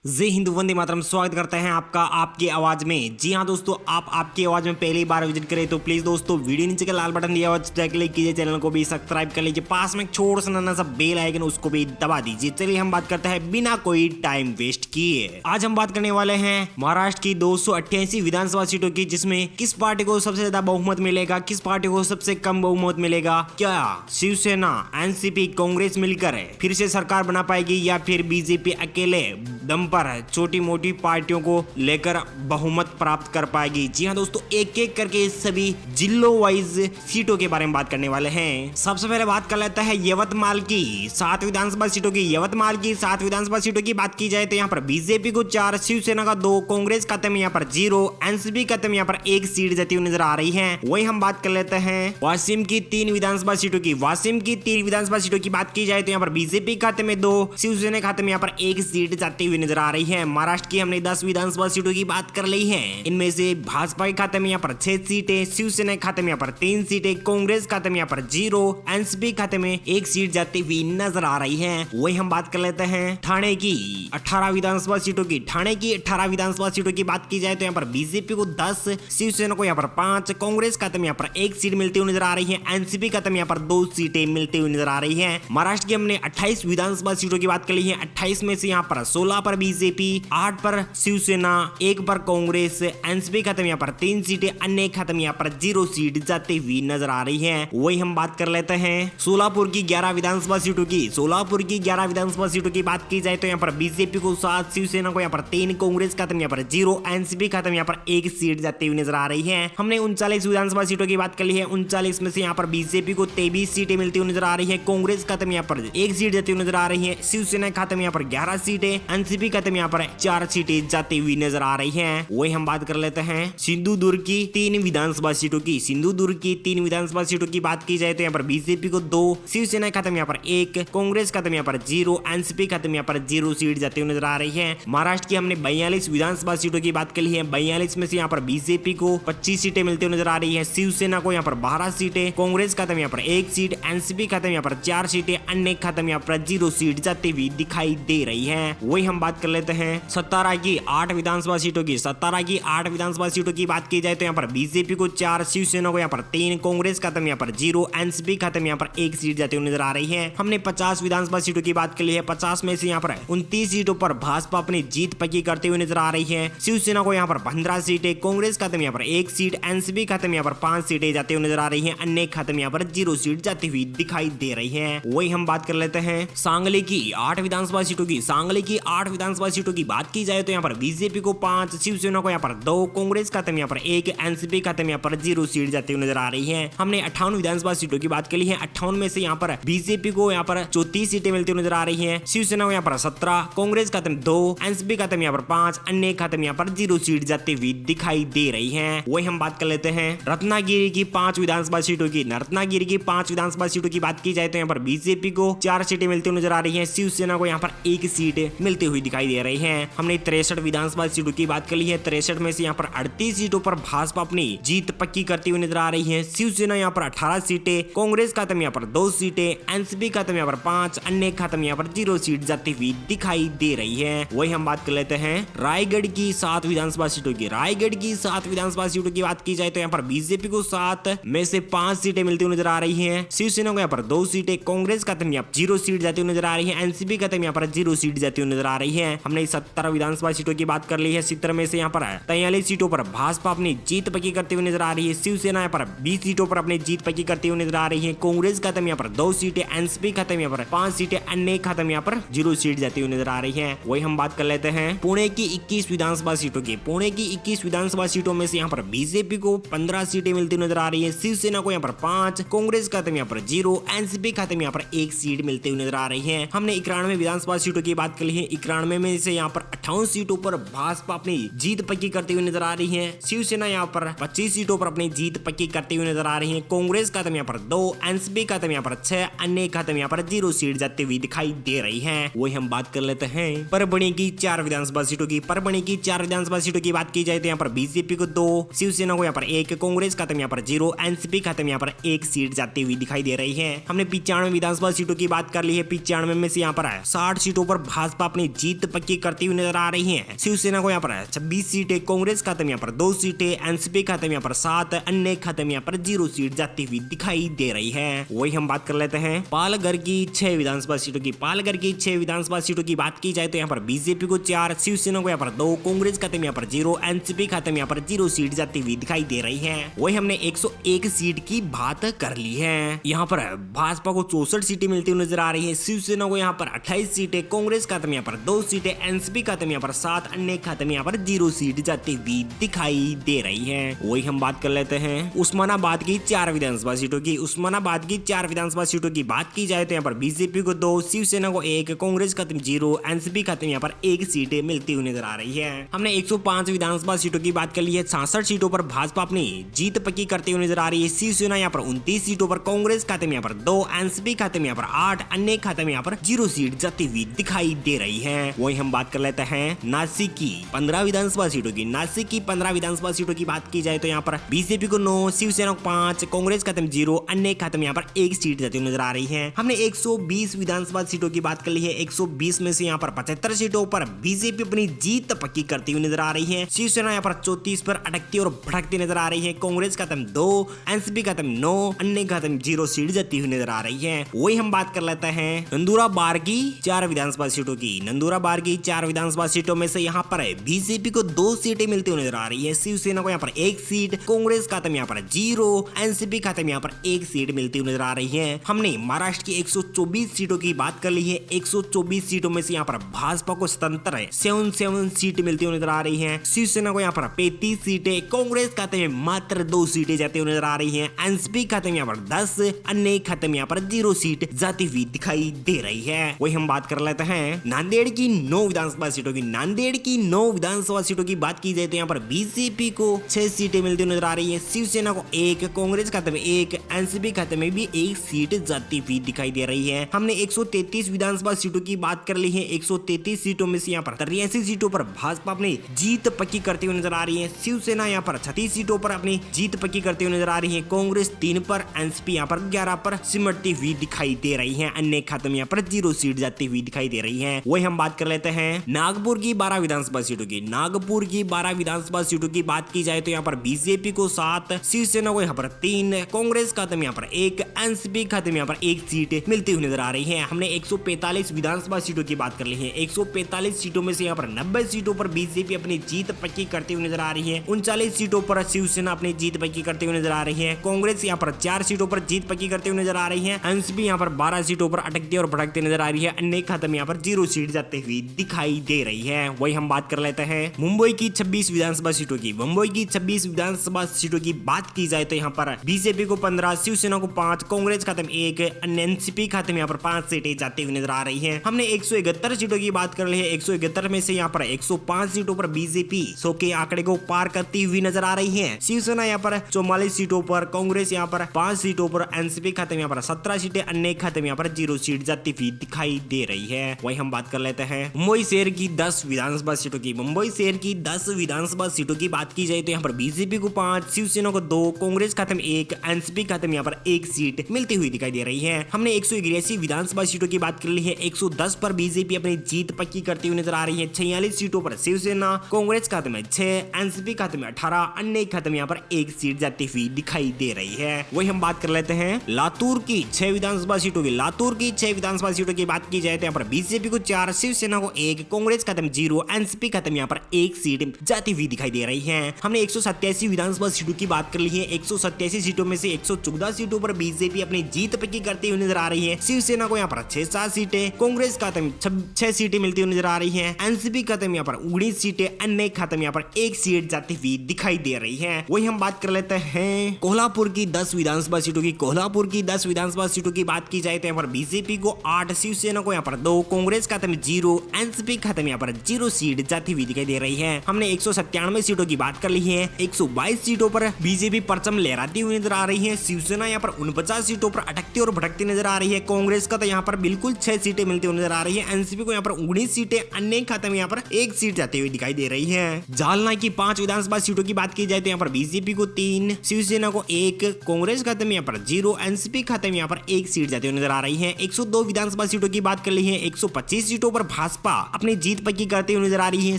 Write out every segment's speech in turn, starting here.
जय हिंदू वंदे मातरम। स्वागत करते हैं आपका आपकी आवाज में। जी हाँ दोस्तों, आप आपकी आवाज में पहली बार विजिट करें तो प्लीज दोस्तों वीडियो नीचे का लाल बटन दिया हुआ क्लिक कीजिए, चैनल को भी सब्सक्राइब कर लीजिए, पास में छोटा सा नन्हा सा बेल आइकन उसको भी दबा दीजिए। चलिए हम बात करते हैं बिना कोई टाइम वेस्ट किए। आज हम बात करने वाले हैं महाराष्ट्र की 288 विधानसभा सीटों की, जिसमें किस पार्टी को सबसे ज्यादा बहुमत मिलेगा, किस पार्टी को सबसे कम बहुमत मिलेगा। क्या शिवसेना, एनसीपी, कांग्रेस मिलकर फिर से सरकार बना पाएगी या फिर बीजेपी अकेले दम पर छोटी मोटी पार्टियों को लेकर बहुमत प्राप्त कर पाएगी। जी हाँ दोस्तों, एक एक करके सभी जिलों वाइज सीटों के बारे में बात करने वाले हैं। सबसे पहले बात कर लेता है यवतमाल की 7 विधानसभा सीटों की। यवतमाल की 7 विधानसभा सीटों की बात की जाए तो यहाँ पर बीजेपी को 4, शिवसेना का 2, कांग्रेस खाते में यहाँ पर 0, एनसीपी खाते में यहाँ पर 1 सीट जाती हुई नजर आ रही है। वही हम बात कर लेते हैं वाशिम की 3 विधानसभा सीटों की। वाशिम की 3 विधानसभा सीटों की बात की जाए तो यहाँ पर बीजेपी खाते में 2, शिवसेना खाते में यहाँ पर 1 सीट जाती हुई नजर आ रही है। महाराष्ट्र की हमने 10 विधानसभा सीटों की बात कर ली है। इनमें से भाजपा के खाते में यहाँ पर 6 सीटें, शिवसेना के खाते में यहाँ पर 3 सीटें, कांग्रेस खाते में यहाँ पर 0, एनसीपी खाते में 1 सीट जाती हुई नजर आ रही है। वही हम बात कर लेते हैं ठाणे की 18 विधानसभा सीटों की। ठाणे की 18 विधानसभा सीटों की बात की जाए तो यहाँ पर बीजेपी को 10, शिवसेना को यहाँ पर 5, कांग्रेस खाते में यहाँ पर 1 सीट मिलती हुई नजर आ रही है, एनसीपी खाते में यहाँ पर 2 सीटें मिलती हुई नजर आ रही है। महाराष्ट्र की हमने 28 विधानसभा सीटों की बात कर ली है। 28 में से यहाँ पर 16 पर बीजेपी, 8 पर शिवसेना, 1 पर कांग्रेस, एनसीपी खाते में यहाँ पर 3 सीटें, अन्य खाते में यहाँ पर 0 सीट जाती हुई नजर आ रही है। वही हम बात कर लेते हैं सोलापुर की 11 विधानसभा सीटों की। सोलापुर की 11 विधानसभा सीटों की बात की जाए तो यहाँ पर बीजेपी को 7, शिवसेना को यहाँ पर 3, कांग्रेस खाते में यहाँ पर 0, एनसीपी खाते में यहाँ पर 1 सीट जाती हुई नजर आ रही है। हमने 39 विधानसभा सीटों की बात कर ली है। 39 में से यहाँ पर बीजेपी को 23 सीटें मिलती हुई नजर आ रही है, कांग्रेस खाते में यहाँ पर 1 सीट जाती हुई नजर आ रही है, शिवसेना खाते में यहाँ पर 11 सीटें, एनसीपी खाते में यहाँ पर 4 सीटें जाती हुई नजर आ रही हैं। वही हम बात कर लेते हैं सिंधुदुर्ग की 3 विधानसभा सीटों की। सिंधुदुर्ग की 3 विधानसभा सीटों की बात की जाए तो यहाँ पर बीजेपी को 2, शिवसेना खाते में यहाँ पर 1, कांग्रेस खाते में यहाँ पर 0, एनसीपी खाते में यहाँ पर 0 सीट जाती हुई नजर आ रही है। महाराष्ट्र की हमने 42 विधानसभा सीटों की बात कर ली है। 42 में से यहाँ पर बीजेपी को 25 सीटें मिलती हुई नजर आ रही है, शिवसेना को यहाँ पर 12 सीटें, कांग्रेस खाते में यहाँ पर 1 सीट, एनसीपी खाते में यहाँ पर 4 सीटें, अन्य खाते में यहाँ पर 0 सीट जाती हुई दिखाई दे रही है। वही हम बात कर लेते हैं सतारा की 8 विधानसभा सीटों की। सतारा की 8 विधानसभा सीटों की बात की जाए तो यहाँ पर बीजेपी को 4, शिवसेना को यहाँ पर 3, कांग्रेस खाते में यहाँ पर 0, एनसीपी खाते में यहाँ पर 1 सीट जाती हुई नजर आ रही है। हमने 50 विधानसभा सीटों की बात कर ली है। 50 में से यहाँ पर 29 सीटों पर भाजपा अपनी जीत पक्की करते हुए नजर आ रही है। शिवसेना को यहाँ पर 15 सीटें, कांग्रेस खाते में यहाँ पर 1 सीट, एनसीपी खाते में यहाँ पर 5 सीटें जाती हुई नजर आ रही है, अन्य खाते में यहाँ पर 0 सीट जाती हुई दिखाई दे रही है। वही हम बात कर लेते हैं सांगली की 8 विधानसभा सीटों की। सांगली की 8 विधानसभा सीटों की बात की जाए तो यहाँ पर बीजेपी को 5, शिवसेना को यहाँ पर 2, कांग्रेस खाते में यहाँ पर 1, एनसीपी खाते में यहाँ पर 0 सीट जाती हुई नजर आ रही है। हमने 58 विधानसभा सीटों की बात कर ली है। 58 में से यहाँ पर बीजेपी को यहाँ पर 34 सीटें मिलती हुई नजर आ रही है, शिवसेना को यहाँ पर 17, कांग्रेस खाते में 2, एनसीपी खाते में यहाँ पर 5, अन्य खाते में यहाँ पर 0 सीट जाती हुई दिखाई दे रही है। वही हम बात कर लेते हैं रत्नागिरी की 5 विधानसभा सीटों की। रत्नागिरी की 5 विधानसभा सीटों की बात की जाए तो यहाँ पर बीजेपी को 4 सीटें मिलती हुई नजर आ रही है, शिवसेना को यहाँ पर 1 सीट मिलती हुई दिखाई दे रही है। हमने 63 विधानसभा सीटों की बात कर ली है। 63 में से यहाँ पर 38 सीटों पर भाजपा अपनी जीत पक्की करती हुई नजर आ रही है। शिवसेना यहाँ पर 18 सीटें, कांग्रेस खाते में यहाँ पर 2 सीटें, एनसीपी खाते में यहाँ पर 5, अन्य खाते में यहाँ पर 0 सीट जाती हुई दिखाई दे रही है। वही हम बात कर लेते हैं रायगढ़ की 7 विधानसभा सीटों की। रायगढ़ की 7 विधानसभा सीटों की बात की जाए तो यहाँ पर बीजेपी को 7 में से 5 सीटें मिलती हुई नजर आ रही है, शिवसेना को यहाँ पर 2 सीटें, कांग्रेस खाते में यहाँ पर 0 सीट जाती हुई नजर आ रही है, एनसीपी खाते में यहाँ पर 0 सीट जाती हुई नजर आ रही है। हमने 17 विधानसभा सीटों की बात कर ली है। 17 में से यहाँ पर 43 सीटों पर भाजपा अपनी जीत पक्की करती हुई नजर आ रही है, शिवसेना यहाँ पर 20 सीटों पर अपनी जीत पक्की करती हुई नजर आ रही है, कांग्रेस खाते में यहाँ पर 2 सीटें, एनसीपी खाते में यहाँ पर 5 सीटें, अन्य खाते में यहाँ पर 0 सीट जाती हुई नजर आ रही है। वही हम बात कर लेते हैं पुणे की 21 विधानसभा सीटों की। पुणे की 21 विधानसभा सीटों में से यहाँ पर बीजेपी को 15 सीटें मिलती नजर आ रही है, शिवसेना को यहाँ पर 5, कांग्रेस खाते में यहाँ पर 0, एनसीपी खाते में यहाँ पर 1 सीट मिलती हुई नजर आ रही है। हमने 91 विधानसभा सीटों की बात कर ली है। 91 में से यहाँ पर 58 सीटों पर भाजपा अपनी जीत पक्की करती हुई नजर आ रही है, शिवसेना यहाँ पर 25 सीटों पर अपनी जीत पक्की करती हुई नजर आ रही है, कांग्रेस खाते में यहाँ पर 2, एनसीपी खाते में यहाँ पर 6, अन्य खाते में यहाँ पर 0 सीट जाती हुई दिखाई दे रही है। वही हम बात कर लेते हैं परभणी की 4 विधानसभा सीटों की। परभणी की 4 विधानसभा सीटों की बात की जाए तो यहाँ पर बीजेपी को 2, शिवसेना को यहाँ पर 1, कांग्रेस खाते में यहाँ पर 0, एनसीपी खाते में यहाँ पर 1 सीट जाती हुई दिखाई दे रही है। हमने 95 विधानसभा सीटों की बात कर ली है। 95 में से यहाँ पर 60 सीटों पर भाजपा अपनी जीत पक्की करती हुई नजर आ रही है। शिवसेना को यहाँ पर 26 सीटें, कांग्रेस खाते में यहाँ पर 2 सीटें, एनसीपी खाते में यहाँ पर 7, अन्य खाते में यहाँ पर 0 सीट जाती हुई दिखाई दे रही है। वही हम बात कर लेते हैं पालघर की 6 विधानसभा सीटों की। पालघर की 6 विधानसभा सीटों की बात की जाए तो यहाँ पर बीजेपी को 4, शिवसेना को यहाँ पर 2, कांग्रेस खाते में यहाँ पर 0, एनसीपी खाते में यहाँ पर 0 सीट जाती हुई दिखाई दे रही है। वही हमने 101 सीट की बात कर ली है। यहाँ पर भाजपा को 64 सीटें मिलती हुई नजर आ रही है, शिवसेना को यहाँ पर 28 सीटें, कांग्रेस खाते में यहाँ पर 2 सीटें, एनसीपी खाते में यहाँ पर 7, अन्य खाते में यहाँ पर 0 सीट जाती हुई दिखाई दे रही है। वही हम बात कर लेते हैं उस्मानाबाद की 4 विधानसभा सीटों की। उस्मानाबाद की 4 विधानसभा सीटों की बात की जाए तो यहाँ पर बीजेपी को 2, शिवसेना को 1, कांग्रेस खाते में 0, एनसीपी खाते में यहाँ पर 1 सीटें मिलती हुई नजर आ रही है। हमने 105 विधानसभा सीटों की बात कर ली है। 66 सीटों पर भाजपा अपनी जीत पक्की करती हुई नजर आ रही है। शिवसेना यहाँ पर 29 सीटों पर, कांग्रेस खाते में यहाँ पर 2, एनसीपी खाते में यहाँ पर 8, अन्य खाते में यहाँ पर 0 सीट जाती हुई दिखाई दे रही है। वही हम बात कर लेते हैं नासिक की 15 विधानसभा सीटों की। नासिक की 15 विधानसभा सीटों की बात की जाए तो यहाँ पर बीजेपी को 9, शिवसेना को 5, कांग्रेस खाते में 0, अन्य खाते में यहाँ पर 1 सीट जाती हुई नजर आ रही है। हमने 120 विधानसभा सीटों की बात कर ली है। 120 में से यहाँ पर 75 सीटों पर बीजेपी अपनी जीत पक्की करती हुई नजर आ रही है। शिवसेना यहाँ पर 34 पर अटकती और भटकती नजर आ रही है। कांग्रेस खाते में 2, एनसीपी खाते में 9, अन्य खाते में 0 सीट जाती हुई नजर आ रही है। वही हम बात कर लेते हैं नंदुराबार की 4 विधानसभा सीटों की। नंदुराबार की 4 विधानसभा सीटों में से यहाँ पर बीजेपी को 2 सीटें मिलती हुई नजर आ रही है। शिवसेना को यहाँ पर 1 सीट, कांग्रेस खाते में यहाँ पर 0, एनसीपी खाते में यहाँ पर 1 सीट मिलती हुई नजर आ रही है। हमने महाराष्ट्र की 124 सीटों की बात कर ली है। 124 सीटों में से यहाँ पर भाजपा को स्वतंत्र 7 सीट मिलती हुई नजर आ रही है। शिवसेना को यहाँ पर 35 सीटें, कांग्रेस खाते में मात्र 2 सीटें जाती हुई नजर आ रही है। एनसीपी खाते में यहाँ पर 10, अन्य खाते में यहाँ पर 0 सीट जाती हुई दिखाई दे रही है। वही हम बात कर लेते हैं नांदेड़ की 9 विधानसभा सीटों की। नांदेड़ की 9 विधानसभा सीटों की बात की जाए तो यहाँ पर बीजेपी को 6 सीटें मिलती हुई नजर आ रही है। शिवसेना को 1, कांग्रेस खाते में 1, एनसीपी खाते में भी 1 सीट जाती हुई दिखाई दे रही है। हमने 133 विधानसभा सीटों की बात कर ली है। 133 सीटों में से यहाँ पर 83 सीटों पर भाजपा अपनी जीत पक्की करती हुई नजर आ रही है। शिवसेना यहाँ पर 36 सीटों पर अपनी जीत पक्की करती हुई नजर आ रही है। कांग्रेस 3 पर, एनसीपी यहाँ पर 11 पर सिमटती हुई दिखाई दे रही है। अन्य खाते में यहाँ पर 0 सीट जाती हुई दिखाई दे रही है। वही हम बात कर लेते हैं नागपुर की 12 विधानसभा सीटों की। नागपुर की 12 विधानसभा सीटों की बात की जाए तो यहाँ पर बीजेपी को 7, शिवसेना को यहाँ पर 3, कांग्रेस खाते में यहाँ पर 1, एनसीपी खाते में यहाँ पर 1 सीट मिलती हुई नजर आ रही है। हमने 145 विधानसभा सीटों की बात कर ली है। 145 सीटों में से यहाँ पर 90 सीटों पर बीजेपी अपनी जीत पक्की करती हुई नजर आ रही है। 39 सीटों पर शिवसेना अपनी जीत पक्की करती हुई नजर आ रही है। कांग्रेस यहाँ पर 4 सीटों पर जीत पक्की करती हुई नजर आ रही है। एनसीपी यहाँ पर 12 सीटों पर अटकती और भटकती नजर आ रही है। अन्य खाते में यहाँ पर 0 सीट जाती हुई दिखाई दे रही है। वही हम बात कर लेते हैं मुंबई की 26 विधानसभा सीटों की। मुंबई की 26 विधानसभा सीटों की बात की जाए तो यहाँ पर बीजेपी को 15, शिवसेना को 5, कांग्रेस खाते में 1, एनसीपी खाते में यहाँ पर 5 सीटें जाती हुई नजर आ रही है। हमने 171 सीटों की बात कर ली है। 171 में से यहाँ पर 105 सीटों पर बीजेपी 100 के आंकड़े को पार करती हुई नजर आ रही है। शिवसेना यहाँ पर 44 सीटों पर, कांग्रेस यहाँ पर 5 सीटों पर, एनसीपी खाते में यहाँ पर 17 सीटें, अन्य खाते में यहाँ पर 0 सीट जाती हुई दिखाई दे रही है। वही हम बात कर लेते हैं मुंबई शहर की 10 विधानसभा सीटों की। मुंबई शहर की 10 विधानसभा सीटों की बात की जाए तो यहाँ पर बीजेपी को 5, शिवसेना को 2, कांग्रेस खाते में 1, एनसीपी खाते में यहाँ पर 1 सीट मिलती हुई दिखाई दे रही है। हमने 181 विधानसभा सीटों की बात कर ली है। 110 पर बीजेपी अपनी जीत पक्की करती हुई नजर आ रही है। 46 सीटों पर शिवसेना, कांग्रेस खाते में 6, एनसीपी खाते में 18, अन्य खाते में यहाँ पर 1 सीट जाती हुई दिखाई दे रही है। वही हम बात कर लेते हैं लातूर की 6 विधानसभा सीटों की। लातूर की 6 विधानसभा सीटों की बात की जाए तो यहाँ पर बीजेपी को 4, शिवसेना को 1, कांग्रेस खाते में 0, एनसीपी खाते में यहाँ पर 1 सीट जाती हुई दिखाई दे रही है। हमने 187 विधानसभा सीटों की बात कर ली है। 187 सीटों में से 114 सीटों पर बीजेपी अपनी जीत पक्की करती हुई नजर आ रही है। शिवसेना को यहाँ पर 6-7 सीटें, कांग्रेस खाते में 6 सीटें मिलती हुई नजर आ रही है। एनसीपी खाते में यहाँ पर 19 सीटें, अन्य खाते में यहाँ पर 1 सीट जाती हुई दिखाई दे रही है। वही हम बात कर लेते हैं कोल्हापुर की 10 विधानसभा सीटों की। कोल्हापुर की 10 विधानसभा सीटों की बात की जाए तो यहाँ पर बीजेपी को 8, शिवसेना को यहाँ पर 2, कांग्रेस खाते में 0, एनसीपी खाते में यहाँ पर 0 सीट जाती हुई दिखाई दे रही है। हमने 197 सीटों की बात कर ली है। 122 सीटों पर बीजेपी परचम लहराती हुई नजर आ रही है। शिवसेना यहाँ पर 49 सीटों पर अटकती और भटकती नजर आ रही है। कांग्रेस का तो यहाँ पर बिल्कुल 6 सीटें मिलती हुई नजर आ रही है। एनसीपी को यहाँ पर 19 सीटें, अन्य खाते में यहाँ पर 1 सीट जाती हुई दिखाई दे रही है। जालना की 5 विधानसभा सीटों की बात की जाए तो यहाँ पर बीजेपी को 3, शिवसेना को 1, कांग्रेस खाते में यहाँ पर 0, एनसीपी खाते में यहाँ पर 1 सीट जाती हुई नजर आ रही है। 102 विधानसभा सीटों की बात कर ली है। 125 सीटों पर भाजपा भाजपा अपनी जीत पक्की करते हुए नजर आ रही है।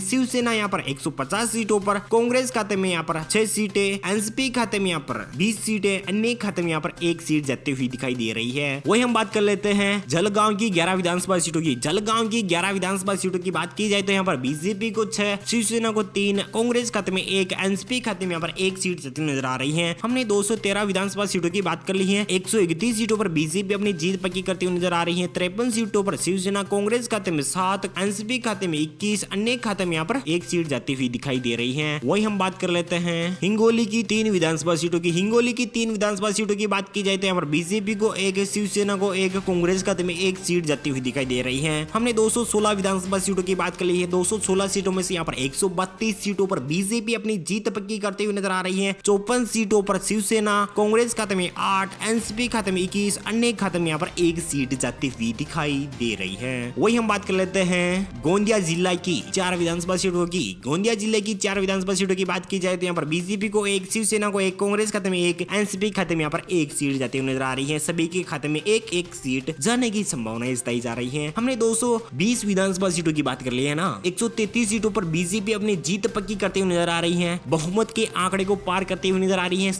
शिवसेना यहाँ पर 150 सीटों पर, कांग्रेस खाते में यहाँ पर 6 सीटें, एनसीपी खाते में यहाँ पर 20 सीटें, अन्य खाते में यहाँ पर 1 सीट जाती हुई दिखाई दे रही है। वही हम बात कर लेते हैं जलगांव की 11 विधानसभा सीटों की। जलगांव की 11 विधानसभा सीटों की बात की जाए तो यहाँ पर बीजेपी को 6, शिवसेना को 3, कांग्रेस खाते में 1, एनसीपी खाते में यहाँ पर 1 सीट जाती नजर आ रही है। हमने 213 विधानसभा सीटों की बात कर ली है। 131 सीटों पर बीजेपी अपनी जीत पक्की करती हुई नजर आ रही है। 53 सीटों पर शिवसेना, कांग्रेस खाते में 7, एनसीपी खाते में 21, अन्य खाते में यहाँ पर 1 सीट जाती हुई दिखाई दे रही है। वही हम बात कर लेते हैं हिंगोली की 3 विधानसभा सीटों की। हिंगोली की 3 विधानसभा सीटों की बात की जाए तो यहाँ पर बीजेपी को 1, शिवसेना को 1, कांग्रेस खाते में 1 सीट जाती हुई दिखाई दे रही है। हमने 216 विधानसभा सीटों की बात कर ली है। 216 सीटों में से यहाँ पर 132 सीटों पर बीजेपी अपनी जीत पक्की करते हुए नजर आ रही है। 54 सीटों पर शिवसेना, कांग्रेस खाते में 8, एनसीपी खाते में 21, अन्य खाते में यहाँ पर 1 सीट जाती हुई दिखाई दे रही है। वही हम बात कर लेते हैं गोंदिया जिला की 4 विधानसभा सीटों की। गोंदिया जिले की 4 विधानसभा सीटों की बात की जाए तो यहाँ पर बीजेपी को 1, शिवसेना को 1, कांग्रेस खाते में 1, एनसीपी खाते में यहाँ पर 1 सीट जाती हुई नजर आ रही है। सभी के खाते में 1-1 सीट जाने की संभावना जताई जा रही है। हमने 220 विधानसभा सीटों की बात कर ली है ना। 133 सीटों पर बीजेपी अपनी जीत पक्की करते हुए नजर आ रही है। बहुमत के आंकड़े को पार करते हुए नजर आ रही है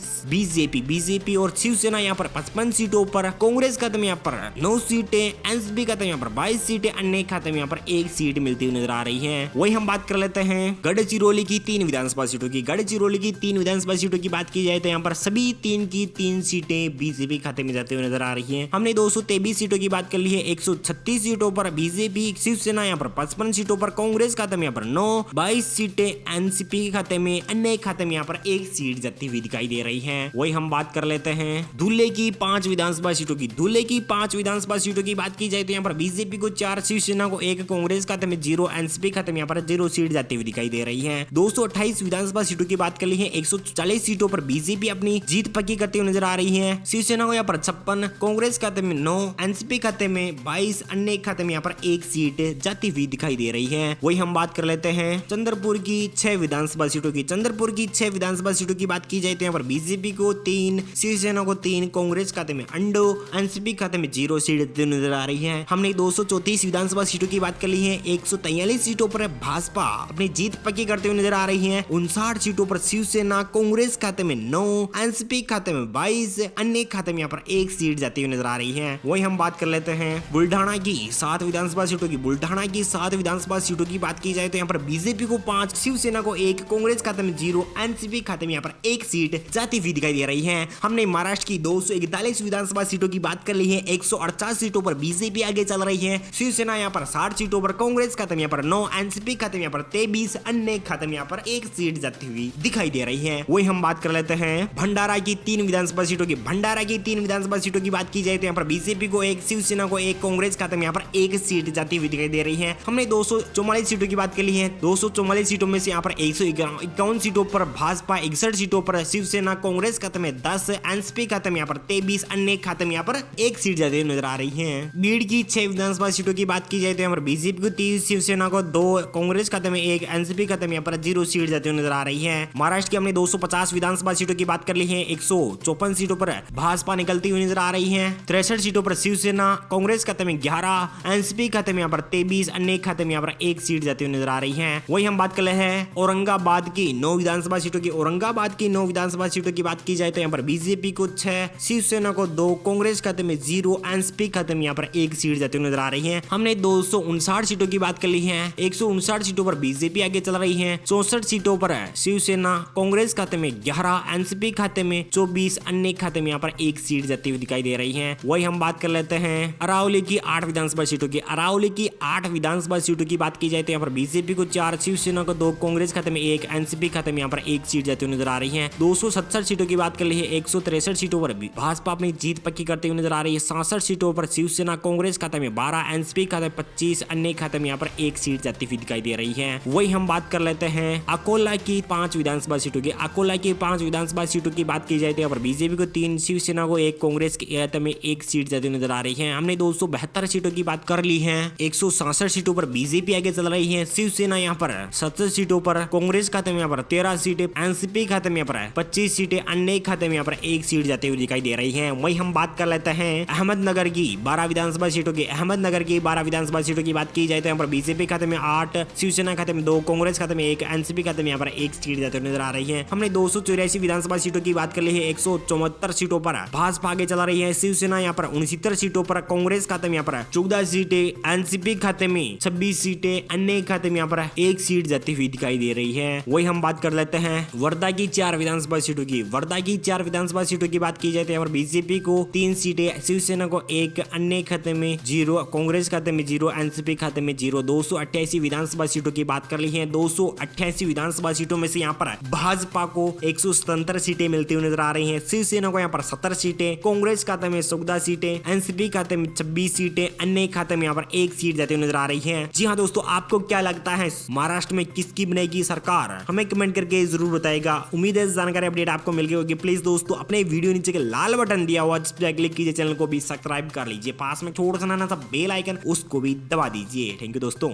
बीजेपी और शिवसेना यहाँ पर 55 सीटों पर, कांग्रेस खाते में यहाँ पर 9 सीटें, एनसीपी खाते में यहाँ पर 22 सीटें, अन्य खाते में यहाँ पर 1 सीट मिलती हुई नजर आ रही है। वही हम बात कर लेते हैं गढ़चिरौली की 3 विधानसभा सीटों की। गढ़चिरौली की 3 विधानसभा सीटों की बात की जाए तो यहाँ पर सभी 3 की 3 सीटें बीजेपी खाते में जाते हुए नजर आ रही है। हमने 223 सीटों की बात कर ली है। 136 सीटों पर बीजेपी, शिवसेना यहाँ पर 55 सीटों पर, कांग्रेस खाते में यहाँ पर 9, 22 सीटें, एनसीपी खाते में, अन्य खाते में यहाँ पर 1 सीट जाती हुई दिखाई दे रही है। वही हम बात कर लेते हैं धुले की 5 विधानसभा सीटों की। धुले की 5 विधानसभा सीटों की बात की जाए तो यहाँ पर बीजेपी को 4, शिवसेना को 1, कांग्रेस खाते में 0, एनसीपी खाते में यहाँ पर 0 सीट जाती हुई दिखाई दे रही है। 228 विधानसभा सीटों की बात कर ली है। 140 सीटों पर बीजेपी अपनी जीत पक्की करती हुई नजर आ रही है। शिवसेना को यहाँ पर 56, कांग्रेस खाते में 9, एनसीपी खाते में 22, अन्य खाते में यहाँ पर 1 सीट जाती हुई दिखाई दे रही है। वही हम बात कर लेते हैं चंद्रपुर की 6 विधानसभा सीटों की। चंद्रपुर की 6 विधानसभा सीटों की बात की जाए तो यहाँ पर बीजेपी को 3, शिवसेना को 3, कांग्रेस खाते में 2, एनसीपी खाते में 0 सीट नजर आ रही है। हमने 234 विधानसभा सीटों की बात कर ली है। 143 सीटों पर भाजपा अपनी जीत पक्की करते हुए नजर आ रही है। 59 सीटों पर शिवसेना, कांग्रेस खाते में 9, एनसीपी खाते में 22, अन्य खाते में यहाँ पर 1 सीट जाती हुई नजर आ रही है। वही हम बात कर लेते हैं बुल्ढाना की 7 विधानसभा सीटों की। बुल्ढाना की 7 विधानसभा सीटों की बात की जाए तो यहाँ पर बीजेपी को 5, शिवसेना को 1, कांग्रेस खाते में 0, एनसीपी खाते में यहाँ पर 1 सीट जाती हुई दिखाई दे रही है। हमने महाराष्ट्र की 241 विधानसभा सीटों की बात कर ली है। 148 सीटों पर बीजेपी आगे चल रही है। शिवसेना यहाँ पर 60 सीटों पर, कांग्रेस खाते में यहाँ पर 9, एनसीपी खाते में यहाँ पर 23, अन्य खाते में यहाँ पर 1 सीट जाती हुई दिखाई दे रही है। वही हम बात कर लेते हैं भंडारा की 3 विधानसभा सीटों की। भंडारा की 3 विधानसभा सीटों की बात की जाए तो यहाँ पर बीजेपी को 1, शिवसेना को 1, कांग्रेस खाते में यहाँ पर 1 सीट जाती हुई दिखाई दे रही है। हमने 244 सीटों की बात कर ली है। 244 सीटों में से यहाँ पर 151 सीटों पर भाजपा, 61 सीटों पर शिवसेना, कांग्रेस खाते में 10, एनसीपी खाते में यहाँ पर 23, अन्य खाते में यहाँ पर 1 सीट जाती हुई नजर आ रही है। बीड़ की 6 विधानसभा सीटों की बात की जाए तो यहाँ पर बीजेपी को 30, शिवसेना को 2, कांग्रेस खाते में 1, एनसीपी खाते में यहाँ पर 0 सीट जाती हुई नजर आ रही है। महाराष्ट्र की हमने 250 विधानसभा सीटों की बात कर ली है। 154 सीटों पर भाजपा निकलती हुई नजर आ रही है। 63 सीटों पर शिवसेना, कांग्रेस खाते में 11, एनसीपी खाते में यहाँ पर 23, अन्य खाते में यहाँ पर 1 सीट जाती हुई नजर आ रही है। वही हम बात कर रहे हैं औरंगाबाद की 9 विधानसभा सीटों की। औरंगाबाद की 9 विधानसभा सीटों की बात की जाए तो यहाँ पर बीजेपी को 6, शिवसेना को 2, कांग्रेस खाते में 0, एनसीपी खाते में यहाँ पर 1 सीट जाती हुई नजर आ रही है। हमने 259 सीटों की बात कर ली है। 159 सीटों पर बीजेपी आगे चल रही है। 64 सीटों पर शिवसेना, कांग्रेस खाते में 11, एनसीपी खाते में 24, अन्य खाते में यहाँ पर 1 सीट जाती हुई दिखाई दे रही है। वही हम बात कर लेते हैं अरावली की 8 विधानसभा सीटों की। अरावली की 8 विधानसभा सीटों की बात की जाए तो यहाँ पर बीजेपी को 4, शिवसेना को 2, कांग्रेस खाते में 1, एनसीपी खाते में यहाँ पर 1 सीट जाती हुई नजर आ रही है। 270 सीटों की बात कर ली है। 163 सीटों पर भाजपा अपनी जीत पक्की करते हुए नजर आ रही है। 67 सीटों पर शिवसेना, कांग्रेस खाते में 12, एनसीपी खाते में 25, अन्य खाते में यहाँ पर 1 सीट जाती हुई दिखाई दे रही है। वही हम बात कर लेते हैं अकोला की 5 विधानसभा सीटों की। अकोला की 5 विधानसभा सीटों की बात की जाए तो यहाँ पर बीजेपी को 3, शिवसेना को 1, कांग्रेस के खाते में 1 सीट जाती हुई नजर आ रही है। हमने 272 सीटों की बात कर ली है। 167 सीटों पर बीजेपी आगे चल रही है। शिवसेना यहाँ पर 70 सीटों पर, कांग्रेस खाते में यहाँ पर 13 सीटें, एनसीपी खाते में यहाँ पर 25 सीटें, अन्य खाते में यहाँ पर 1 सीट जाती हुई दिखाई दे रही है। वही हम बात कर लेते हैं अहमदनगर की 12 विधानसभा सीटों की। अहमदनगर की 12 विधानसभा सीटों की बात बात की जाए तो यहाँ पर बीजेपी खाते में 8, शिवसेना खाते में 2, कांग्रेस खाते में 1, एनसीपी खाते में यहाँ पर 1 सीट जाते हुए नजर आ रही है। हमने 284 विधानसभा सीटों की बात कर ली है। 174 सीटों पर भाजपा आगे चला रही है। शिवसेना यहाँ पर 69 सीटों पर, कांग्रेस खाते में यहाँ पर 14 सीटें, एनसीपी खाते में 26 सीटें, अन्य खाते में यहाँ पर 1 सीट जाती हुई दिखाई दे रही है। वही हम बात कर लेते हैं वर्धा की 4 विधानसभा सीटों की। वर्धा की 4 विधानसभा सीटों की बात की जाए तो यहाँ पर बीजेपी को 3 सीटें, शिवसेना को 1, अन्य खाते में 0, कांग्रेस खाते में 0, एनसीपी खाते में 0। 288 विधानसभा सीटों की बात कर ली है। 288 विधानसभा सीटों में से यहाँ पर भाजपा को 177 सीटें मिलती हुई नजर आ रही हैं। शिवसेना को यहाँ पर 70 सीटें, कांग्रेस खाते में 14 सीटें, एनसीपी खाते में 26 सीटें, अन्य खाते में यहाँ पर 1 सीट जाती हुई नजर आ रही है। जी हाँ दोस्तों, आपको क्या लगता है महाराष्ट्र में किसकी बनेगी सरकार? हमें कमेंट करके जरूर बताएगा। उम्मीद है जानकारी अपडेट आपको मिल गई होगी। प्लीज दोस्तों अपने वीडियो नीचे के लाल बटन दिया हुआ जिस पर क्लिक कीजिए, चैनल को भी सब्सक्राइब कर लीजिए, पास में छोटा सा नाना सा बेल आइकन उसको भी दबा दीजिए। थैंक यू दोस्तों।